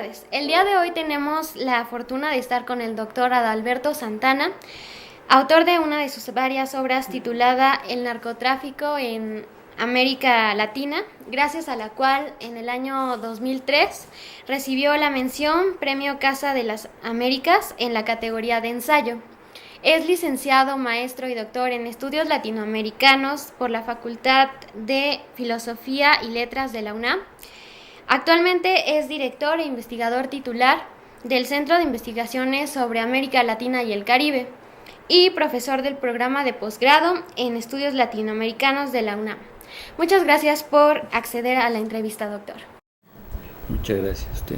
tardes. El día de hoy tenemos la fortuna de estar con el doctor Adalberto Santana, autor de una de sus varias obras titulada El narcotráfico en América Latina, gracias a la cual en el año 2003 recibió la mención Premio Casa de las Américas en la categoría de ensayo. Es licenciado, maestro y doctor en estudios latinoamericanos por la Facultad de Filosofía y Letras de la UNAM. Actualmente es director e investigador titular del Centro de Investigaciones sobre América Latina y el Caribe y profesor del programa de posgrado en estudios latinoamericanos de la UNAM. Muchas gracias por acceder a la entrevista, doctor. Muchas gracias a usted.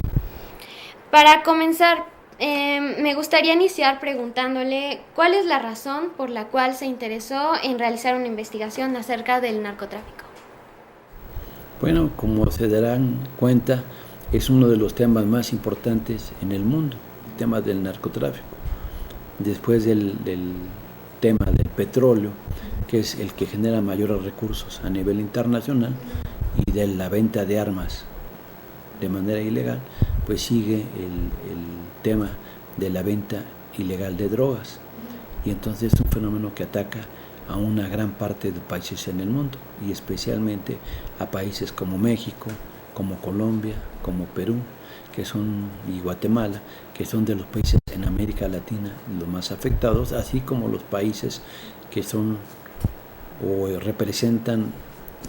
Para comenzar, me gustaría iniciar preguntándole cuál es la razón por la cual se interesó en realizar una investigación acerca del narcotráfico. Bueno, como se darán cuenta, es uno de los temas más importantes en el mundo, el tema del narcotráfico. Después del tema del petróleo, que es el que genera mayores recursos a nivel internacional, y de la venta de armas de manera ilegal, pues sigue el tema de la venta ilegal de drogas. Y entonces es un fenómeno que ataca a una gran parte de países en el mundo, y especialmente a países como México, como Colombia, como Perú, y Guatemala, que son de los países en América Latina los más afectados, así como los países que son o representan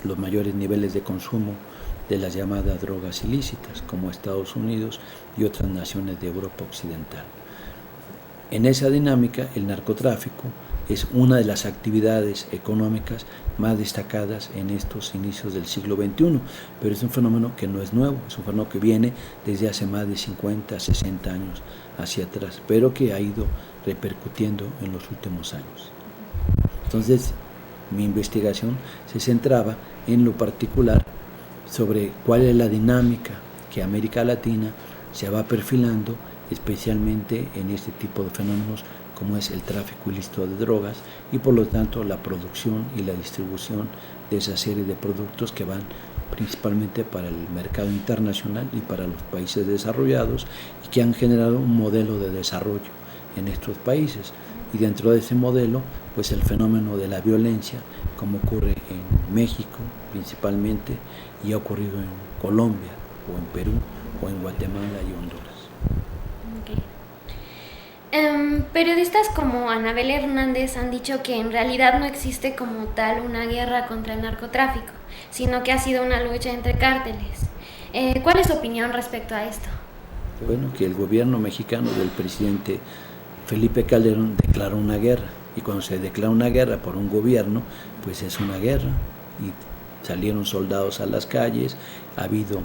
los mayores niveles de consumo de las llamadas drogas ilícitas, como Estados Unidos y otras naciones de Europa Occidental. En esa dinámica, el narcotráfico es una de las actividades económicas más destacadas en estos inicios del siglo XXI, pero es un fenómeno que no es nuevo, es un fenómeno que viene desde hace más de 50, 60 años hacia atrás, pero que ha ido repercutiendo en los últimos años. Entonces, mi investigación se centraba en lo particular sobre cuál es la dinámica que América Latina se va perfilando, especialmente en este tipo de fenómenos como es el tráfico ilícito de drogas y por lo tanto la producción y la distribución de esa serie de productos que van principalmente para el mercado internacional y para los países desarrollados y que han generado un modelo de desarrollo en estos países. Y dentro de ese modelo, pues el fenómeno de la violencia, como ocurre en México principalmente y ha ocurrido en Colombia o en Perú o en Guatemala y Honduras. Periodistas como Anabel Hernández han dicho que en realidad no existe como tal una guerra contra el narcotráfico, sino que ha sido una lucha entre cárteles. ¿Cuál es su opinión respecto a esto? Bueno, que el gobierno mexicano del presidente Felipe Calderón declaró una guerra, y cuando se declara una guerra por un gobierno, pues es una guerra, y salieron soldados a las calles, ha habido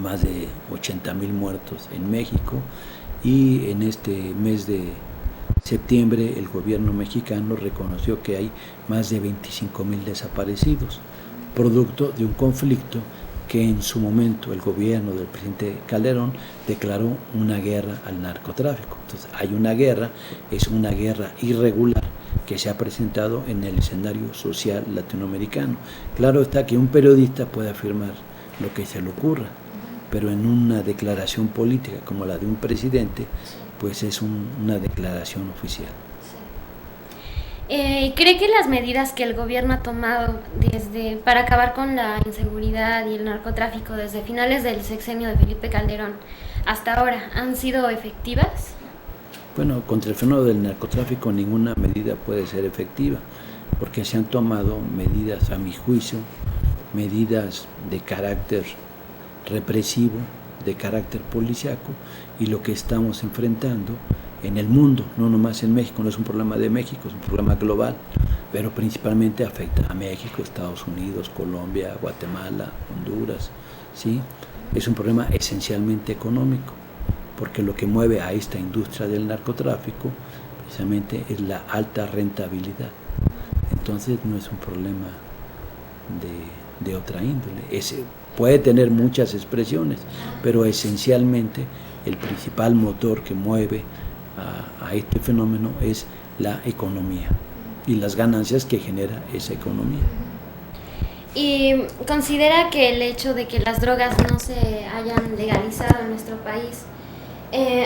más de 80,000 muertos en México, y en este mes de septiembre el gobierno mexicano reconoció que hay más de 25,000 desaparecidos, producto de un conflicto que en su momento el gobierno del presidente Calderón declaró una guerra al narcotráfico. Entonces hay una guerra, es una guerra irregular que se ha presentado en el escenario social latinoamericano. Claro está que un periodista puede afirmar lo que se le ocurra, pero en una declaración política como la de un presidente, pues es una declaración oficial. ¿Cree que las medidas que el gobierno ha tomado para acabar con la inseguridad y el narcotráfico desde finales del sexenio de Felipe Calderón hasta ahora han sido efectivas? Bueno, contra el fenómeno del narcotráfico ninguna medida puede ser efectiva, porque se han tomado medidas, a mi juicio, medidas de carácter represivo, de carácter policíaco, y lo que estamos enfrentando en el mundo, no nomás en México, no es un problema de México, es un problema global, pero principalmente afecta a México, Estados Unidos, Colombia, Guatemala, Honduras, ¿sí? Es un problema esencialmente económico, porque lo que mueve a esta industria del narcotráfico precisamente es la alta rentabilidad. Entonces no es un problema de otra índole. Puede tener muchas expresiones, pero esencialmente el principal motor que mueve a este fenómeno es la economía y las ganancias que genera esa economía. Y considera que el hecho de que las drogas no se hayan legalizado en nuestro país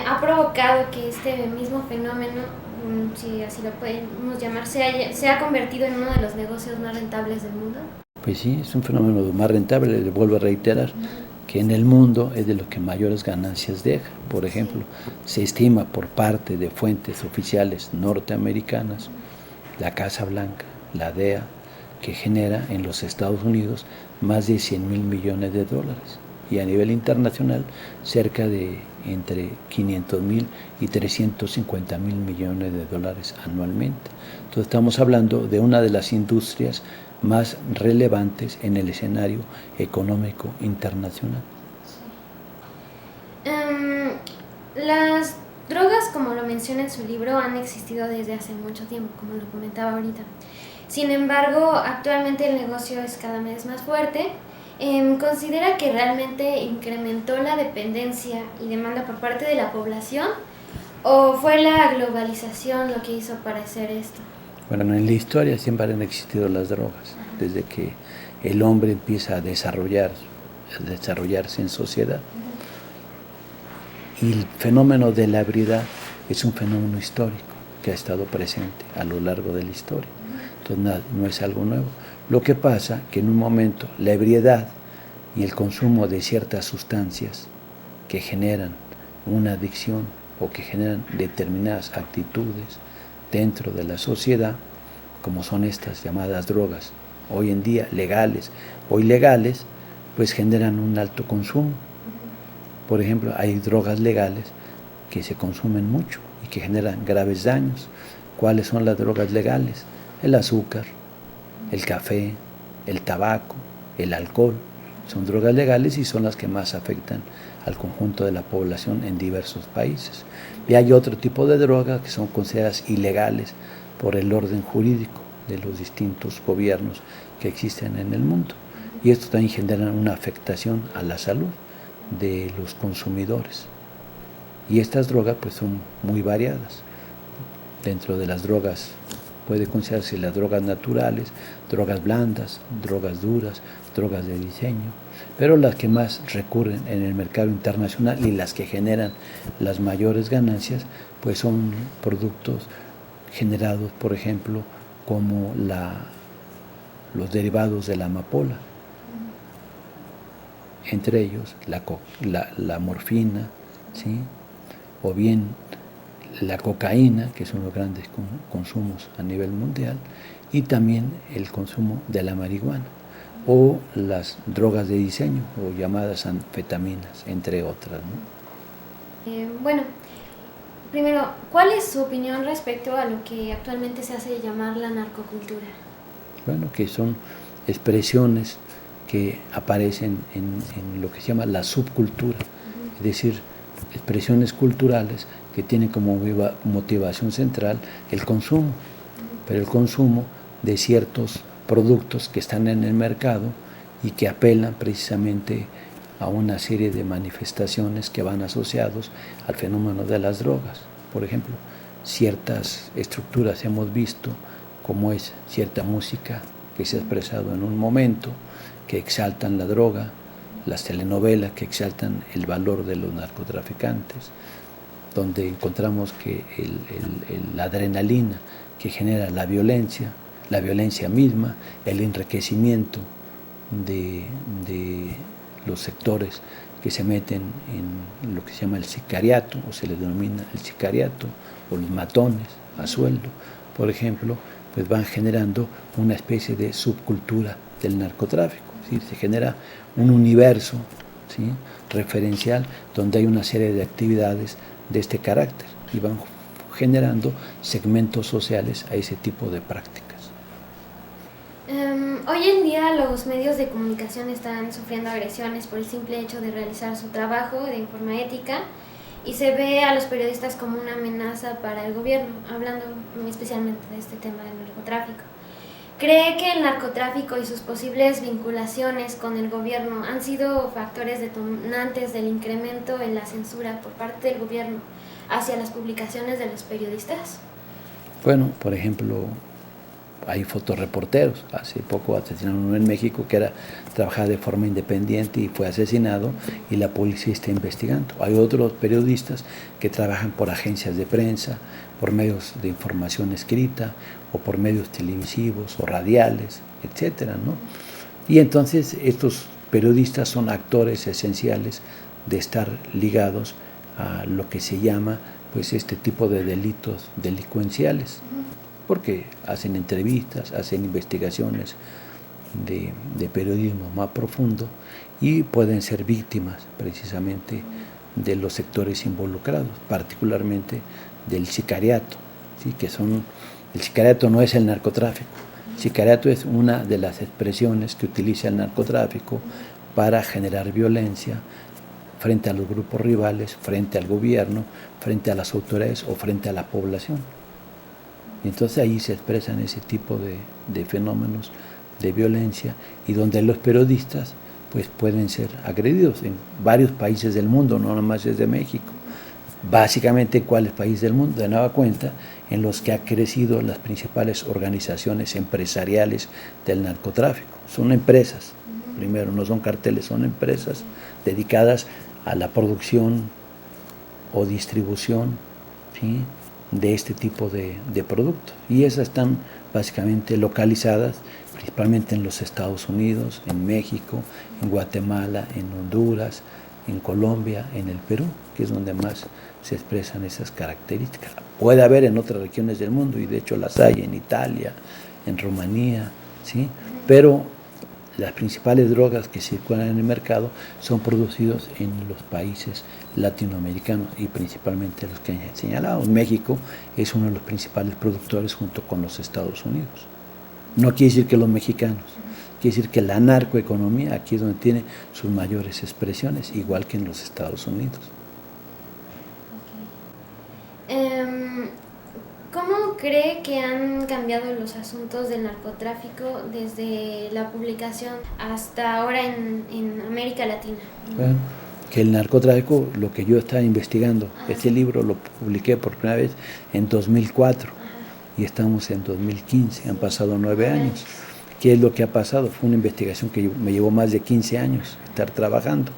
ha provocado que este mismo fenómeno, si así lo podemos llamar, se ha convertido en uno de los negocios más rentables del mundo. Pues sí, es un fenómeno más rentable, le vuelvo a reiterar, que en el mundo es de lo que mayores ganancias deja. Por ejemplo, se estima por parte de fuentes oficiales norteamericanas, la Casa Blanca, la DEA, que genera en los Estados Unidos más de 100.000 millones de dólares y a nivel internacional cerca de entre 500.000 y 350.000 millones de dólares anualmente. Entonces estamos hablando de una de las industrias más relevantes en el escenario económico internacional. Las drogas, como lo menciona en su libro, han existido desde hace mucho tiempo, como lo comentaba ahorita. Sin embargo, actualmente el negocio es cada vez más fuerte. ¿Considera que realmente incrementó la dependencia y demanda por parte de la población? ¿O fue la globalización lo que hizo parecer esto? Bueno, en la historia siempre han existido las drogas, desde que el hombre empieza a desarrollarse en sociedad. Y el fenómeno de la ebriedad es un fenómeno histórico que ha estado presente a lo largo de la historia. Entonces no es algo nuevo. Lo que pasa que en un momento la ebriedad y el consumo de ciertas sustancias que generan una adicción o que generan determinadas actitudes dentro de la sociedad, como son estas llamadas drogas, hoy en día legales o ilegales, pues generan un alto consumo. Por ejemplo, hay drogas legales que se consumen mucho y que generan graves daños. ¿Cuáles son las drogas legales? El azúcar, el café, el tabaco, el alcohol. Son drogas legales y son las que más afectan al conjunto de la población en diversos países. Y hay otro tipo de drogas que son consideradas ilegales por el orden jurídico de los distintos gobiernos que existen en el mundo. Y esto también genera una afectación a la salud de los consumidores. Y estas drogas pues son muy variadas. Dentro de las drogas puede considerarse las drogas naturales, drogas blandas, drogas duras, drogas de diseño, pero las que más recurren en el mercado internacional y las que generan las mayores ganancias pues son productos generados, por ejemplo, como los derivados de la amapola, entre ellos la morfina, ¿sí? O bien la cocaína, que son los grandes consumos a nivel mundial, y también el consumo de la marihuana, o las drogas de diseño, o llamadas anfetaminas, entre otras, ¿no? Bueno, primero, ¿cuál es su opinión respecto a lo que actualmente se hace llamar la narcocultura? Bueno, que son expresiones que aparecen en lo que se llama la subcultura, es decir, expresiones culturales que tienen como motivación central el consumo, pero el consumo de ciertos productos que están en el mercado y que apelan precisamente a una serie de manifestaciones que van asociados al fenómeno de las drogas. Por ejemplo, ciertas estructuras hemos visto, como es cierta música que se ha expresado en un momento, que exaltan la droga, las telenovelas que exaltan el valor de los narcotraficantes, donde encontramos que la adrenalina que genera la violencia misma, el enriquecimiento de los sectores que se meten en lo que se llama el sicariato, o se les denomina el sicariato, o los matones a sueldo, por ejemplo, pues van generando una especie de subcultura del narcotráfico. ¿Sí? Se genera un universo, ¿sí?, referencial donde hay una serie de actividades de este carácter y van generando segmentos sociales a ese tipo de prácticas. Hoy en día los medios de comunicación están sufriendo agresiones por el simple hecho de realizar su trabajo de forma ética y se ve a los periodistas como una amenaza para el gobierno, hablando especialmente de este tema del narcotráfico. ¿Cree que el narcotráfico y sus posibles vinculaciones con el gobierno han sido factores detonantes del incremento en la censura por parte del gobierno hacia las publicaciones de los periodistas? Bueno, por ejemplo, hay fotoreporteros. Hace poco asesinaron uno en México que trabajaba de forma independiente y fue asesinado y la policía está investigando. Hay otros periodistas que trabajan por agencias de prensa, por medios de información escrita o por medios televisivos o radiales, etcétera, ¿no? Y entonces estos periodistas son actores esenciales de estar ligados a lo que se llama pues este tipo de delitos delincuenciales, porque hacen entrevistas, hacen investigaciones de periodismo más profundo y pueden ser víctimas precisamente de los sectores involucrados, particularmente del sicariato, ¿sí? El sicariato no es el narcotráfico. El sicariato es una de las expresiones que utiliza el narcotráfico para generar violencia frente a los grupos rivales, frente al gobierno, frente a las autoridades o frente a la población. Y entonces ahí se expresan ese tipo de fenómenos de violencia y donde los periodistas pues pueden ser agredidos en varios países del mundo, no nomás desde México. Básicamente, ¿en cuáles países del mundo? De nueva cuenta, en los que ha crecido las principales organizaciones empresariales del narcotráfico. Son empresas, primero, no son carteles, son empresas dedicadas a la producción o distribución, ¿sí?, de este tipo de productos. Y esas están básicamente localizadas principalmente en los Estados Unidos, en México, en Guatemala, en Honduras, en Colombia, en el Perú, que es donde más se expresan esas características. Puede haber en otras regiones del mundo, y de hecho las hay en Italia, en Rumanía, ¿sí? Pero las principales drogas que circulan en el mercado son producidos en los países latinoamericanos y principalmente los que he señalado. México es uno de los principales productores junto con los Estados Unidos. No quiere decir que los mexicanos, quiere decir que la narcoeconomía aquí es donde tiene sus mayores expresiones, igual que en los Estados Unidos. ¿Cómo cree que han cambiado los asuntos del narcotráfico desde la publicación hasta ahora en América Latina? Bueno, que el narcotráfico, lo que yo estaba investigando, este libro lo publiqué por primera vez en 2004 y estamos en 2015, han pasado 9 años. ¿Qué es lo que ha pasado? Fue una investigación que me llevó más de 15 años estar trabajando.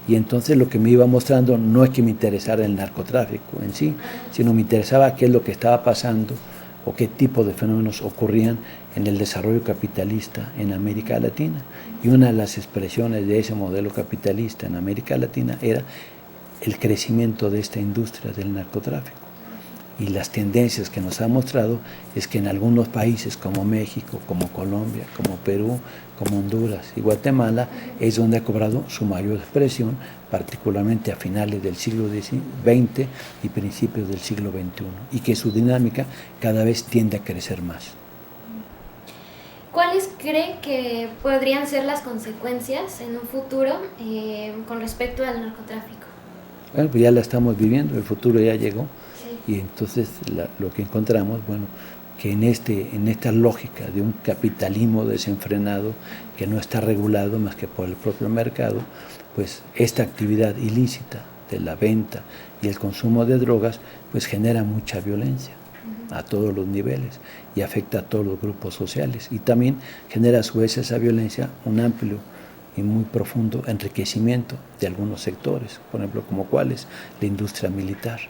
Y entonces lo que me iba mostrando no es que me interesara el narcotráfico en sí, sino me interesaba qué es lo que estaba pasando o qué tipo de fenómenos ocurrían en el desarrollo capitalista en América Latina. Y una de las expresiones de ese modelo capitalista en América Latina era el crecimiento de esta industria del narcotráfico. Y las tendencias que nos ha mostrado es que en algunos países como México, como Colombia, como Perú, como Honduras y Guatemala es donde ha cobrado su mayor expresión, particularmente a finales del siglo XX y principios del siglo XXI, y que su dinámica cada vez tiende a crecer más. ¿Cuáles cree que podrían ser las consecuencias en un futuro con respecto al narcotráfico? Bueno, pues ya la estamos viviendo, el futuro ya llegó. Y entonces lo que encontramos, bueno, que en esta lógica de un capitalismo desenfrenado que no está regulado más que por el propio mercado, pues esta actividad ilícita de la venta y el consumo de drogas pues genera mucha violencia a todos los niveles y afecta a todos los grupos sociales y también genera a su vez esa violencia un amplio y muy profundo enriquecimiento de algunos sectores, por ejemplo, como cuáles, la industria militar,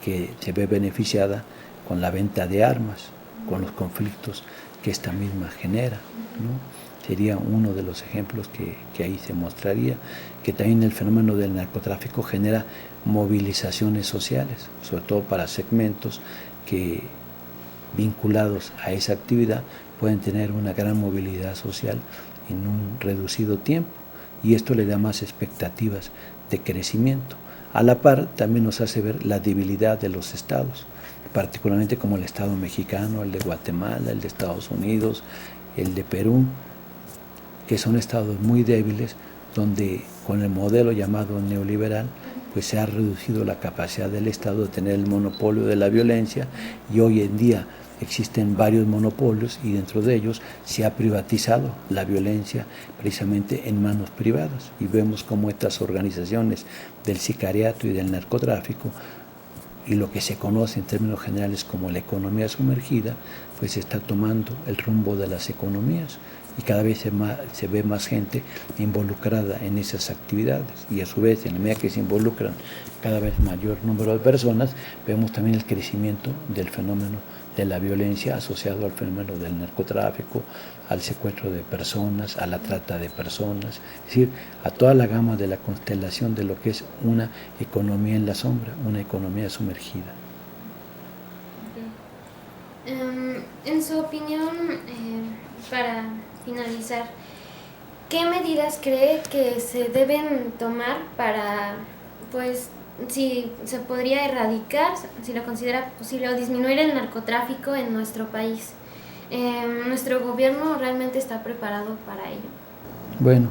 que se ve beneficiada con la venta de armas, con los conflictos que esta misma genera, ¿no? Sería uno de los ejemplos que ahí se mostraría, que también el fenómeno del narcotráfico genera movilizaciones sociales, sobre todo para segmentos que vinculados a esa actividad pueden tener una gran movilidad social en un reducido tiempo, y esto le da más expectativas de crecimiento. A la par, también nos hace ver la debilidad de los estados, particularmente como el Estado mexicano, el de Guatemala, el de Estados Unidos, el de Perú, que son estados muy débiles, donde con el modelo llamado neoliberal, pues se ha reducido la capacidad del Estado de tener el monopolio de la violencia, y hoy en día existen varios monopolios y dentro de ellos se ha privatizado la violencia precisamente en manos privadas, y vemos cómo estas organizaciones del sicariato y del narcotráfico y lo que se conoce en términos generales como la economía sumergida, pues está tomando el rumbo de las economías y cada vez se ve más gente involucrada en esas actividades y a su vez, en la medida que se involucran cada vez mayor número de personas, vemos también el crecimiento del fenómeno de la violencia asociado al fenómeno del narcotráfico, al secuestro de personas, a la trata de personas, es decir, a toda la gama de la constelación de lo que es una economía en la sombra, una economía sumergida. En su opinión, para finalizar, ¿qué medidas cree que se deben tomar para, pues, si se podría erradicar, si lo considera posible, o disminuir el narcotráfico en nuestro país? ¿Nuestro gobierno realmente está preparado para ello? Bueno,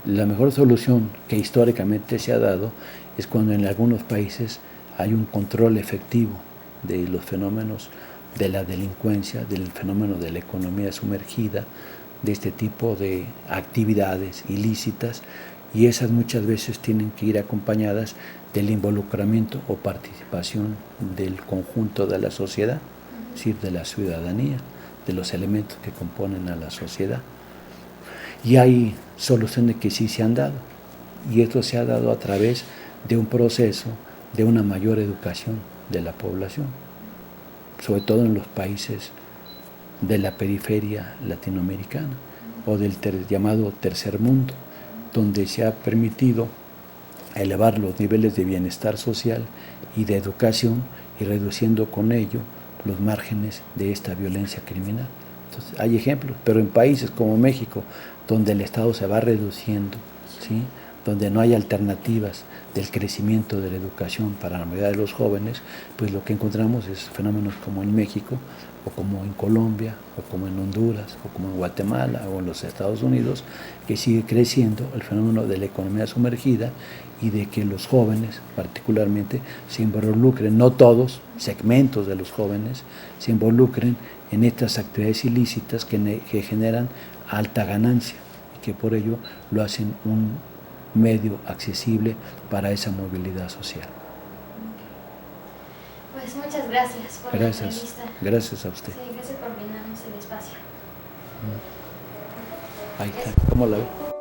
la mejor solución que históricamente se ha dado es cuando en algunos países hay un control efectivo de los fenómenos de la delincuencia, del fenómeno de la economía sumergida, de este tipo de actividades ilícitas, y esas muchas veces tienen que ir acompañadas del involucramiento o participación del conjunto de la sociedad, es decir, de la ciudadanía, de los elementos que componen a la sociedad. Y hay soluciones que sí se han dado, y esto se ha dado a través de un proceso de una mayor educación de la población, sobre todo en los países de la periferia latinoamericana o del llamado tercer mundo, donde se ha permitido elevar los niveles de bienestar social y de educación y reduciendo con ello los márgenes de esta violencia criminal. Entonces, hay ejemplos, pero en países como México, donde el Estado se va reduciendo, ¿sí?, donde no hay alternativas del crecimiento de la educación para la mayoría de los jóvenes, pues lo que encontramos es fenómenos como en México, o como en Colombia, o como en Honduras, o como en Guatemala, o en los Estados Unidos, que sigue creciendo el fenómeno de la economía sumergida y de que los jóvenes particularmente se involucren, no todos, segmentos de los jóvenes, se involucren en estas actividades ilícitas que generan alta ganancia y que por ello lo hacen un medio accesible para esa movilidad social. Pues muchas gracias por la entrevista. Gracias a usted. Sí, gracias por brindarnos el espacio. Ahí está. ¿Cómo la ve?